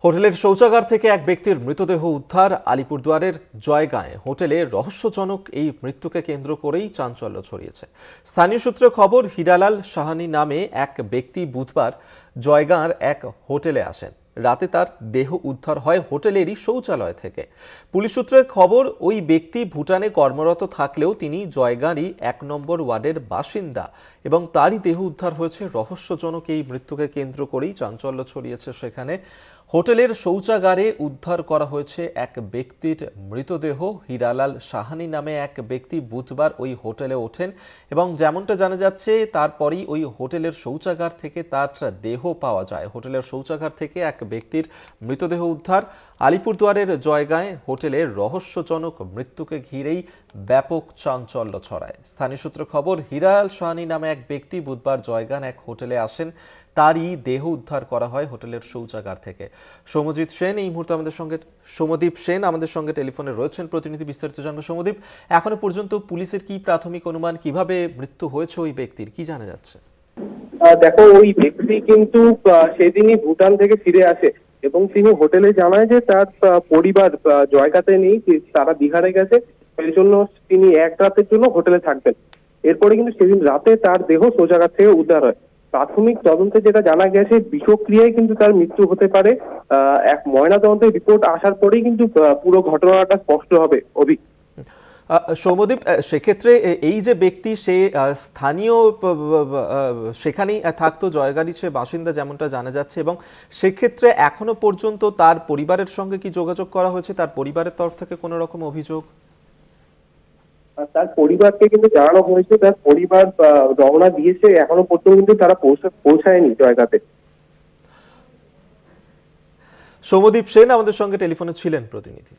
হোটেলের শৌচাগার থেকে এক ব্যক্তির মৃতদেহ উদ্ধার। আলিপুরদুয়ারের জয়গাঁয়ে হোটেলে রহস্যজনক এই মৃত্যুকে কেন্দ্র করেই চাঞ্চল্য ছড়িয়েছে। স্থানীয় সূত্রে খবর, হীরালাল সাহানি নামে এক ব্যক্তি বুধবার জয়গাঁর এক হোটেলে আসেন। রাতে তার দেহ উদ্ধার হয় হোটেলেরই শৌচালয় থেকে। পুলিশ সূত্রে খবর, ওই ব্যক্তি ভুটানে কর্মরত থাকলেও তিনি জয়গাঁরই ১ নম্বর ওয়ার্ডের বাসিন্দা এবং তারই দেহ উদ্ধার হয়েছে। রহস্যজনক এই মৃত্যুকে কেন্দ্র করেই চাঞ্চল্য ছড়িয়েছে সেখানে। হোটেলের শৌচাগারে উদ্ধার করা হয়েছে এক ব্যক্তির মৃতদেহ। হীরালাল সাহানি নামে এক ব্যক্তি বুধবার ওই হোটেলে ওঠেন এবং যেমনটা জানা যাচ্ছে তারপরই ওই হোটেলের শৌচাগার থেকে তার দেহ পাওয়া যায়। হোটেলের শৌচাগার থেকে এক ব্যক্তির মৃতদেহ উদ্ধার। আলিপুরদুয়ারের জয়গাঁয়ে হোটেলের রহস্যজনক মৃত্যুকে ঘিরেই ব্যাপক চাঞ্চল্য ছড়ায়। স্থানীয় সূত্রে খবর, হীরালাল সাহানি নামে এক ব্যক্তি বুধবার জয়গাঁন এক হোটেলে আসেন। তারই দেহ উদ্ধার করা হয় হোটেলের শৌচাগার থেকে। সৌম্যজিৎ সেন এই মুহূর্তে সৌম্যদীপ সেন আমাদের সঙ্গে টেলিফোনে রয়েছেন। প্রতিনিধি, বিস্তারিত জানবো। সৌম্যদীপ, এখনো পর্যন্ত পুলিশের কি প্রাথমিক অনুমান, কিভাবে মৃত্যু হয়েছে ওই ব্যক্তির, কি জানা যাচ্ছে? দেখো, ওই ব্যক্তি কিন্তু সেদিনই ভুটান থেকে ফিরে আসে এবং তিনি হোটেলে জানায় যে তার পরিবার জয়গাঁতে নেই, তারা বিহারে গেছে, এই জন্য তিনি এক রাতের জন্য হোটেলে থাকবেন। এরপরে কিন্তু সেদিন রাতে তার দেহ শৌচাগার থেকে উদ্ধার হয়। প্রাথমিক তদন্তে যেটা জানা গেছে, বিষক্রিয়ায় কিন্তু তার মৃত্যু হতে পারে। এক ময়নাতদন্তের রিপোর্ট আসার পরেই কিন্তু পুরো ঘটনাটা স্পষ্ট হবে। সৌম্যদীপ, সেক্ষেত্রে এই যে ব্যক্তি, সে স্থানীয় সেখানেই থাকতো, জয়গাঁরই সে বাসিন্দা যেমনটা জানা যাচ্ছে, এবং সেক্ষেত্রে এখনো পর্যন্ত তার পরিবারের সঙ্গে কি যোগাযোগ করা হয়েছে? তার পরিবারের তরফ থেকে কোনো রকম অভিযোগ? তার পরিবারকে কিন্তু জানানো হয়েছে, তার পরিবার রওনা দিয়েছে, এখনো পর্যন্ত কিন্তু তারা পৌঁছায়নি জয়গাঁতে। সৌম্যদীপ সেন আমাদের সঙ্গে টেলিফোনে ছিলেন প্রতিনিধি।